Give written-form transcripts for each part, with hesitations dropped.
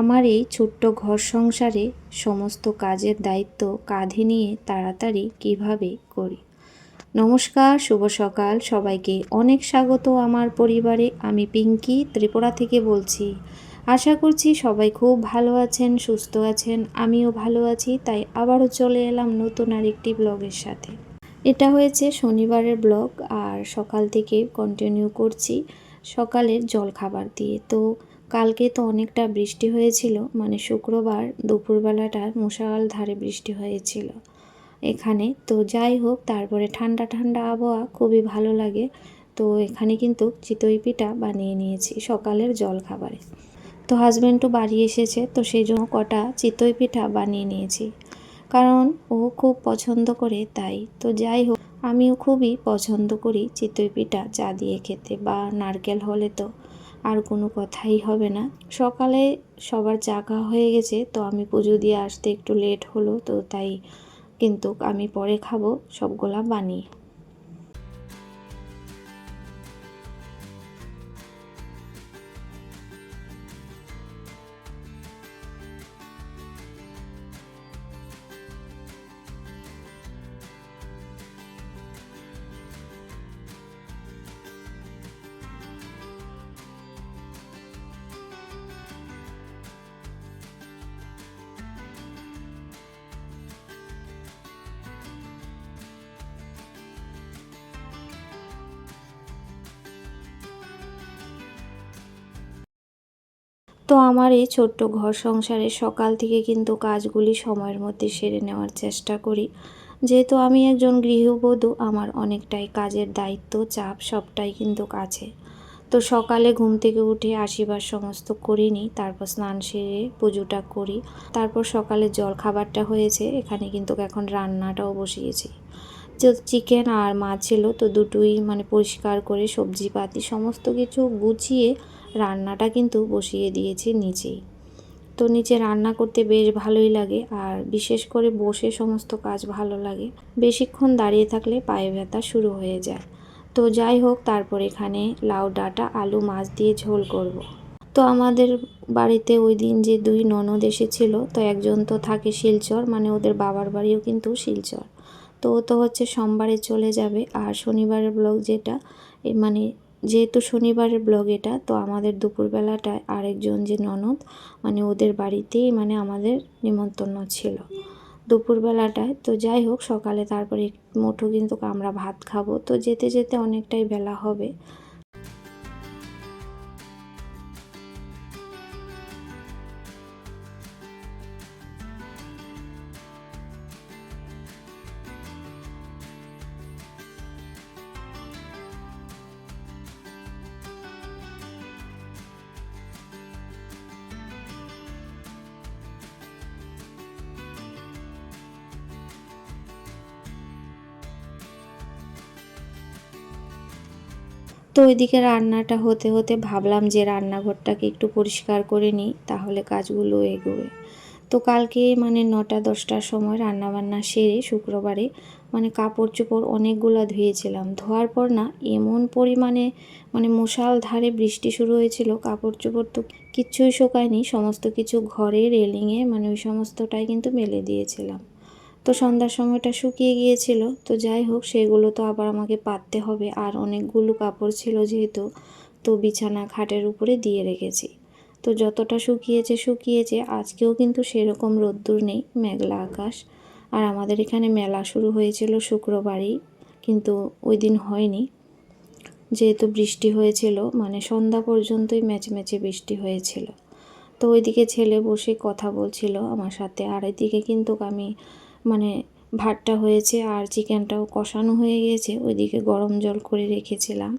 আমার এই ছোট্ট ঘর সংসারে সমস্ত কাজের দায়িত্ব কাঁধে নিয়ে তাড়াতাড়ি কিভাবে করি। নমস্কার, শুভ সকাল সবাইকে। অনেক স্বাগত আমার পরিবারে। আমি পিঙ্কি ত্রিপুরা থেকে বলছি। আশা করছি সবাই খুব ভালো আছেন, সুস্থ আছেন। আমিও ভালো আছি, তাই আবারও চলে এলাম নতুন আরেকটি ব্লগের সাথে। এটা হয়েছে শনিবারের ব্লগ, আর সকাল থেকে কন্টিনিউ করছি সকালের জলখাবার দিয়ে। তো কালকে তো অনেকটা বৃষ্টি হয়েছিল, মানে শুক্রবার দুপুরবেলাটা মুষলধারে বৃষ্টি হয়েছিল এখানে। তো যাই হোক, তারপরে ঠান্ডা ঠান্ডা আবহাওয়া খুবই ভালো লাগে। তো এখানে কিন্তু চিতই পিঠা বানিয়ে নিয়েছি সকালের জলখাবারে। তো হাজব্যান্ডও বাড়ি এসেছে, তো সেই জন্য কটা চিতই পিঠা বানিয়ে নিয়েছি, কারণ ও খুব পছন্দ করে তাই। তো যাই হোক, আমিও খুবই পছন্দ করি চিতই পিঠা চা দিয়ে খেতে, বা নারকেল হলে তো আর কোনো কথাই হবে না। সকালে সবার চা খাওয়া হয়ে গেছে, তো আমি পুজো দিয়ে আসতে একটু লেট হলো, তো তাই কিন্তু আমি পরে খাবো সবগুলা বানিয়ে। তো আমার এই ছোট্ট ঘর সংসারে সকাল থেকে কিন্তু কাজগুলি সময়ের মধ্যে সেরে নেওয়ার চেষ্টা করি। যেহেতু আমি একজন গৃহবধূ, আমার অনেকটাই কাজের দায়িত্ব চাপ সবটাই কিন্তু আছে। তো সকালে ঘুম থেকে উঠে আশীর্বাদ সমস্ত করে নিই, তারপর স্নান সেরে পুজোটা করি। তারপর সকালে জল খাবারটা হয়েছে, এখানে কিন্তু এখন রান্নাটাও বসিয়েছি। যে চিকেন আর মাছ ছিল, তো দুটোই মানে পরিষ্কার করে সবজিপাতি সমস্ত কিছু গুছিয়ে রান্নাটা কিন্তু বসিয়ে দিয়েছি নিচেই। তো নিচে রান্না করতে বেশ ভালোই লাগে, আর বিশেষ করে বসে সমস্ত কাজ ভালো লাগে। বেশিক্ষণ দাঁড়িয়ে থাকলে পায়ে ব্যথা শুরু হয়ে যায়। তো যাই হোক, তারপর এখানে লাউ ডাঁটা আলু মাছ দিয়ে ঝোল করব। তো আমাদের বাড়িতে ওই দিন যে দুই ননদ এসেছিল, তো একজন তো থাকে শিলচর, মানে ওদের বাবার বাড়িও কিন্তু শিলচর। তো ও তো হচ্ছে সোমবারে চলে যাবে, আর শনিবারের ব্লগ যেটা মানে যেহেতু শনিবারের ব্লগ এটা, তো আমাদের দুপুরবেলাটায় আরেকজন যে ননদ, মানে ওদের বাড়িতেই মানে আমাদের নিমন্ত্রণ ছিল দুপুরবেলাটায়। তো যাই হোক, সকালে তারপরে মুঠো কিন্তু আমরা ভাত খাবো। তো যেতে যেতে অনেকটাই বেলা হবে। তো ওইদিকে রান্নাটা হতে হতে ভাবলাম যে রান্নাঘরটাকে একটু পরিষ্কার করে নিই, তাহলে কাজগুলো এগোবে। তো কালকে মানে 9টা-10টার সময় রান্নাবান্না সেরে শুক্রবারে মানে কাপড় চোপড় অনেকগুলো ধুয়েছিলাম। ধোয়ার পর না এমন পরিমাণে মানে মুষলধারে বৃষ্টি শুরু হয়েছিল, কাপড় চোপড় তো কিচ্ছুই শুকায়নি। সমস্ত কিছু ঘরে রেলিংয়ে মানে ওই সমস্তটাই কিন্তু মেলে দিয়েছিলাম। তো সন্ধ্যার সময়টা শুকিয়ে গিয়েছিল। তো যাই হোক, সেগুলো তো আবার আমাকে পাততে হবে, আর অনেকগুলো কাপড় ছিল যেহেতু, তো বিছানা খাটের উপরে দিয়ে রেখেছি। তো যতটা শুকিয়েছে শুকিয়েছে, আজকেও কিন্তু সেরকম রোদ্দুর নেই, মেঘলা আকাশ। আর আমাদের এখানে মেলা শুরু হয়েছিল শুক্রবারই, কিন্তু ওই দিন হয়নি, যেহেতু বৃষ্টি হয়েছিল, মানে সন্ধ্যা পর্যন্তই ম্যাচম্যাচে বৃষ্টি হয়েছিল। তো ওইদিকে ছেলে বসে কথা বলছিল আমার সাথে, আর এদিকে কিন্তু আমি মানে ভাতটা হয়েছে আর চিকেনটাও কষানো হয়ে গিয়েছে। ওইদিকে গরম জল করে রেখেছিলাম,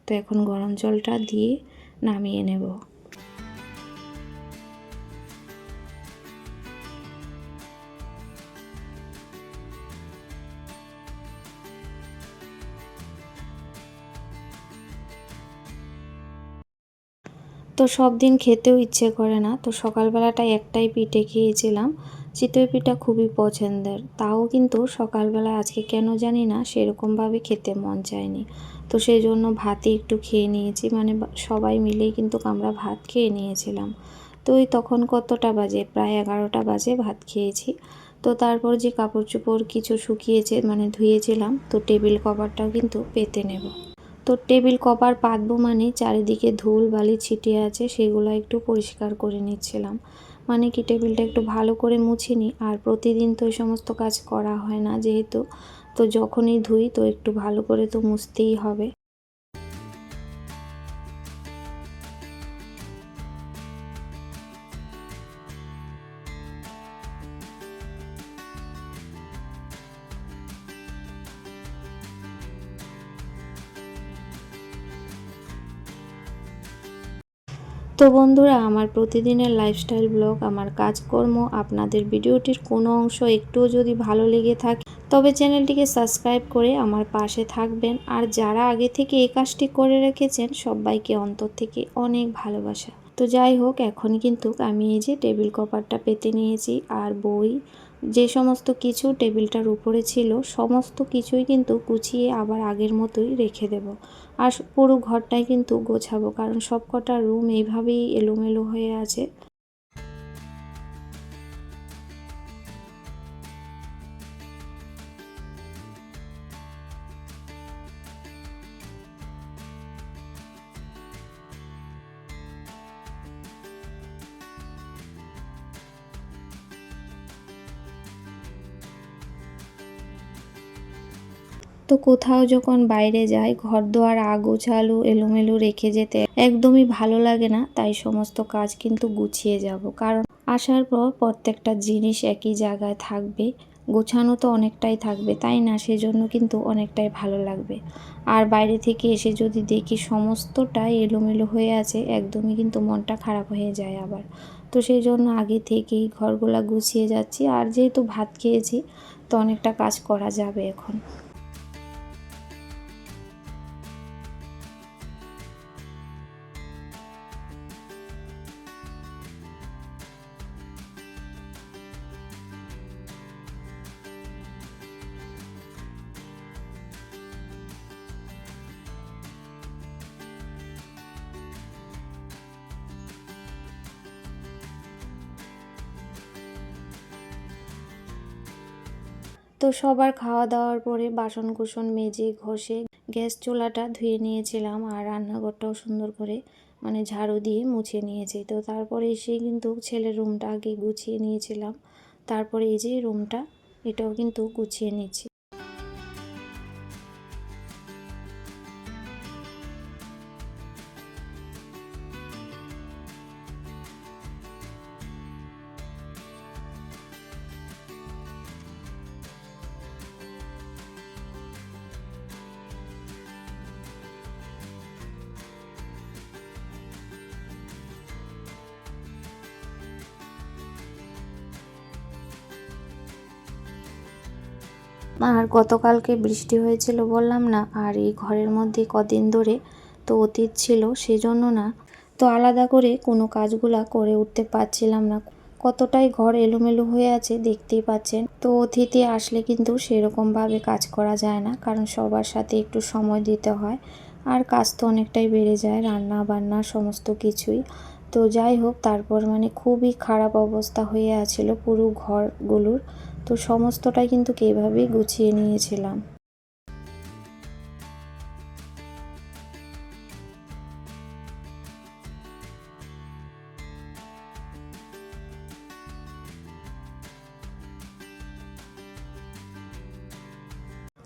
তো এখন গরম জলটা দিয়ে নামিয়ে নেব। তো সব দিন খেতেও ইচ্ছে করে না, তো সকালবেলাটা একটাই পিঠে খেয়েছিলাম। চিতই পিঠা খুবই পছন্দের, তাও কিন্তু সকালবেলা আজকে কেন জানি না সেরকমভাবে খেতে মন চায়নি। তো সেই জন্য ভাতই একটু খেয়ে নিয়েছি, মানে সবাই মিলেই কিন্তু আমরা ভাত খেয়ে নিয়েছিলাম। তো ওই তখন কতটা বাজে, প্রায় 11টা বাজে ভাত খেয়েছি। তো তারপর যে কাপড় চোপড় কিছু শুকিয়েছে মানে ধুয়েছিলাম, তো টেবিল কভারটাও কিন্তু পেতে নেব। তো টেবিল কভার পাতবো মানে চারিদিকে ধুল বালি ছিটিয়ে আছে, সেগুলো একটু পরিষ্কার করে নিচ্ছিলাম। মানে কি টেবিলটা একটু ভালো করে মুছে নিই, আর প্রতিদিন তো এই সমস্ত কাজ করা হয় না যেহেতু, তো যখনই ধুই তো একটু ভালো করে তো মুছতেই হবে। তো বন্ধুরা, আমার প্রতিদিনের লাইফস্টাইল ব্লগ, আমার কাজকর্ম, আপনাদের ভিডিওটির কোনো অংশ একটুও যদি ভালো লেগে থাকে তবে চ্যানেলটিকে সাবস্ক্রাইব করে আমার পাশে থাকবেন। আর যারা আগে থেকে এই কাজটি করে রেখেছেন সবাইকে অন্তর থেকে অনেক ভালোবাসা। তো যাই হোক, এখন কিন্তু আমি এই যে টেবিল কভারটা পেতে নিয়েছি, আর বই যে সমস্ত কিছু টেবিলটার উপরে ছিল সমস্ত কিছুই কিন্তু গুছিয়ে আবার আগের মতোই রেখে দেব। আর পুরো ঘরটাই কিন্তু গোছাবো, কারণ সব কটা রুম এইভাবেই এলোমেলো হয়ে আছে। তো কোথাও যখন বাইরে যাই ঘরদোর আগোছালো এলোমেলো রেখে যেতে একদমই ভালো লাগে না, তাই সমস্ত কাজ কিন্তু গুছিয়ে যাব। কারণ আসার পর প্রত্যেকটা জিনিস একই জায়গায় থাকবে, গোছানো তো অনেকটাই থাকবে, তাই না? সেজন্য কিন্তু অনেকটাই ভালো লাগবে। আর বাইরে থেকে এসে যদি দেখি সমস্তটাই এলোমেলো হয়ে আছে, একদমই কিন্তু মনটা খারাপ হয়ে যায় আবার। তো সেই জন্য আগে থেকেই ঘরগুলা গুছিয়ে যাচ্ছি। আর যেহেতু ভাত খেয়েছি তো অনেকটা কাজ করা যাবে এখন। তো সবার খাওয়া দাওয়ার পরে বাসন কুসন মেজে ঘষে গ্যাস চুলাটা ধুয়ে নিয়েছিলাম, আর রান্নাঘরটাও সুন্দর করে মানে ঝাড়ু দিয়ে মুছে নিয়েছি। তো তারপরে এসে কিন্তু ছেলের রুমটা আগে গুছিয়ে নিয়েছিলাম, তারপরে এই যে রুমটা এটাও কিন্তু গুছিয়ে নিচ্ছি। আর গতকালকে বৃষ্টি হয়েছিল বললাম না, আর এই ঘরের মধ্যে কদিন ধরে তো অতীত ছিল, সেজন্য না তো আলাদা করে কোনো কাজগুলা করে উঠতে পারছিলাম না। কতটাই ঘর এলোমেলো হয়ে আছে দেখতেই পাচ্ছেন। তো অতিথি আসলে কিন্তু সেরকমভাবে কাজ করা যায় না, কারণ সবার সাথে একটু সময় দিতে হয়, আর কাজ তো অনেকটাই বেড়ে যায়, রান্না বান্না সমস্ত কিছুই। তো যাই হোক, তারপর মানে খুবই খারাপ অবস্থা হয়ে আছিল পুরো ঘরগুলোর। তো সমস্তটাই কিন্তু এইভাবেই গুছিয়ে নিয়েছিলাম।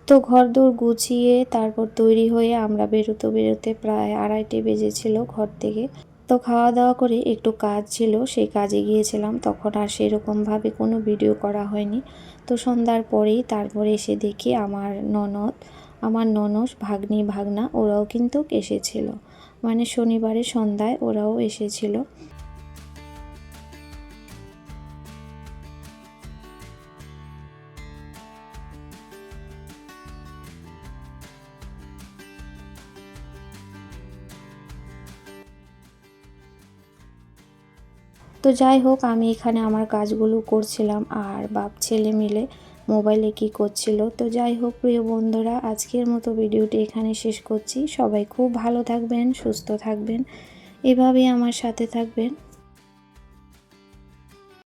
তো ঘরদোর গুছিয়ে তারপর তৈরি হয়ে আমরা বেরোতে বেরোতে প্রায় 2:30 বেজেছিল ঘর থেকে। তো খাওয়া দাওয়া করে একটু কাজ ছিল, সেই কাজে গিয়েছিলাম, তখন আর সেরকমভাবে কোনো ভিডিও করা হয়নি। তো সন্ধ্যার পরেই তারপরে এসে দেখি আমার ননদ ভাগ্নি ভাগনা ওরাও কিন্তু এসেছিল, মানে শনিবারে সন্ধ্যায় ওরাও এসেছিল। তো যাই হোক, আমি এখানে আমার কাজগুলো করছিলাম আর বাপ ছেলে মিলে মোবাইলে কি করছিল। তো যাই হোক প্রিয় বন্ধুরা, আজকের মতো ভিডিওটি এখানে শেষ করছি। সবাই খুব ভালো থাকবেন, সুস্থ থাকবেন, এভাবেই আমার সাথে থাকবেন।